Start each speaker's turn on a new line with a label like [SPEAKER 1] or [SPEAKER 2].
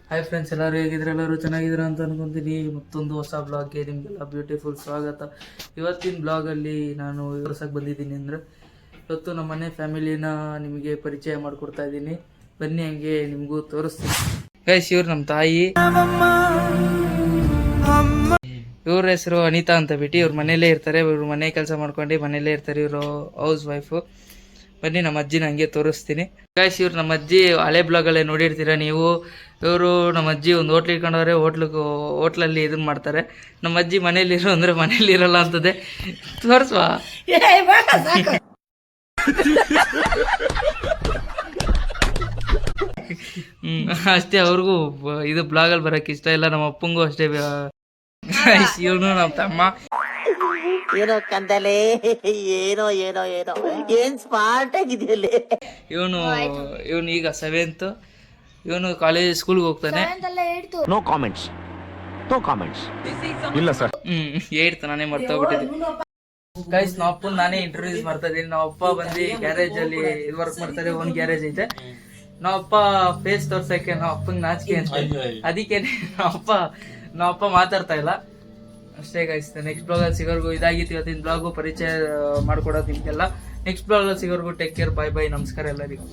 [SPEAKER 1] Hi friends, ಎಲ್ಲರೂ ಹೇಗಿದ್ರೆ ಎಲ್ಲರೂ ಚೆನ್ನಾಗಿದ್ದೀರಾ ಅಂತ ಅನ್ಕೊಂತೀನಿ. ಮತ್ತೊಂದು ಹೊಸ ಬ್ಲಾಗ್ಗೆ ನಿಮಗೆಲ್ಲ ಬ್ಯೂಟಿಫುಲ್ ಸ್ವಾಗತ. ಇವತ್ತಿನ ಬ್ಲಾಗಲ್ಲಿ ನಾನು ತೋರ್ಸಕ್ಕೆ ಬಂದಿದ್ದೀನಿ ಅಂದರೆ, ಇವತ್ತು ನಮ್ಮ ಮನೆ ಫ್ಯಾಮಿಲಿನ ನಿಮಗೆ ಪರಿಚಯ ಮಾಡಿಕೊಡ್ತಾ ಇದ್ದೀನಿ. ಬನ್ನಿ, ಹಂಗೆ ನಿಮಗೂ ತೋರಿಸ್ತೀನಿ. ಗೈಸ್, ಇವ್ರು ನಮ್ಮ ತಾಯಿ, ಇವ್ರ ಹೆಸರು ಅನಿತಾ ಅಂತ ಬಿಟ್ಟು. ಇವ್ರ ಮನೇಲೇ ಇರ್ತಾರೆ, ಇವ್ರು ಮನೆ ಕೆಲಸ ಮಾಡ್ಕೊಂಡು ಮನೇಲೇ ಇರ್ತಾರೆ. ಇವರು ಹೌಸ್ ವೈಫು. ಬನ್ನಿ, ನಮ್ಮ ಅಜ್ಜಿನ ಹಂಗೆ ತೋರಿಸ್ತೀನಿ. ಗೈಸ್, ಇವ್ರು ನಮ್ಮ ಅಜ್ಜಿ ಹಳೆ ಬ್ಲಾಗಲ್ಲೇ ನೋಡಿರ್ತೀರ ನೀವು. ಇವರು ನಮ್ಮ ಅಜ್ಜಿ ಒಂದು ಹೋಟ್ಲ್ ಇಟ್ಕೊಂಡವ್ರೆ. ಹೋಟ್ಲಲ್ಲಿ ಇದನ್ನ ಮಾಡ್ತಾರೆ. ನಮ್ಮ ಅಜ್ಜಿ ಮನೇಲಿರೋ ಅಂದರೆ ಮನೇಲಿ ಇರಲ್ಲ ಅಂತದೆ. ತೋರಿಸುವ ಅಷ್ಟೇ. ಅವ್ರಿಗೂ ಇದು ಬ್ಲಾಗಲ್ಲಿ ಬರೋಕ್ಕೆ ಇಷ್ಟ ಇಲ್ಲ. ನಮ್ಮ ಅಪ್ಪಂಗೂ ಅಷ್ಟೇ. ಇವನು ನಮ್ಮ ತಮ್ಮ.
[SPEAKER 2] ಏನೋ ಕಂದಲೆ, ಏನೋ ಏನೋ ಏನೋ ಏನ್ ಸ್ಮಾರ್ಟ್ ಆಗಿದೆಯಲ್ಲಿ.
[SPEAKER 1] ಇವನು ಈಗ 7th. ಇವನು ಕಾಲೇಜ್ ಸ್ಕೂಲ್ಗೆ ಹೋಗ್ತಾನೆ.
[SPEAKER 3] No comments, no comments. ಇಲ್ಲ ಸರ್.
[SPEAKER 1] 8th. ನಾನೇ ಮರ್ತೋಗ್ಬಿಟ್ಟಿದ್ದೀನಿ. ಗೈಸ್, ನಮ್ಮ ಅಪ್ಪನ ನಾನೇ ಇಂಟ್ರೊಡ್ಯೂಸ್ ಮಾಡ್ತಾ ಇದ್ದೀನಿ. ನಮ್ಮ ಅಪ್ಪ ಬಂದು ಗ್ಯಾರೇಜ್ ಅಲ್ಲಿ ವರ್ಕ್ ಮಾಡ್ತಾರೆ. ಒಂದು ಗ್ಯಾರೇಜ್ ಐತೆ. ನಾವಪ್ಪ ಫೇಸ್ ತೋರ್ಸಕ್ಕೆ ನಮ್ಮ ಅಪ್ಪಂಗೆ ನಾಚಿಕೆ ಅಂತ, ಅದಕ್ಕೆ ನಾವಪ್ಪ ಮಾತಾಡ್ತಾ ಇಲ್ಲ ಅಷ್ಟೇ. ಗೈಸ್, ನೆಕ್ಸ್ಟ್ ಬ್ಲಾಗಲ್ಲಿ ಸಿಗೋರ್ಗು ಇದಾಗಿತ್ತು ಇವತ್ತಿನ ಬ್ಲಾಗು. ಪರಿಚಯ ಮಾಡ್ಕೊಡೋದು ನಿಮ್ಗೆಲ್ಲ. ನೆಕ್ಸ್ಟ್ ಬ್ಲಾಗಲ್ಲಿ ಸಿಗೋರ್ಗು ಟೇಕ್ ಕೇರ್, ಬಾಯ್ ಬಾಯ್, ನಮಸ್ಕಾರ ಎಲ್ಲರಿಗೂ.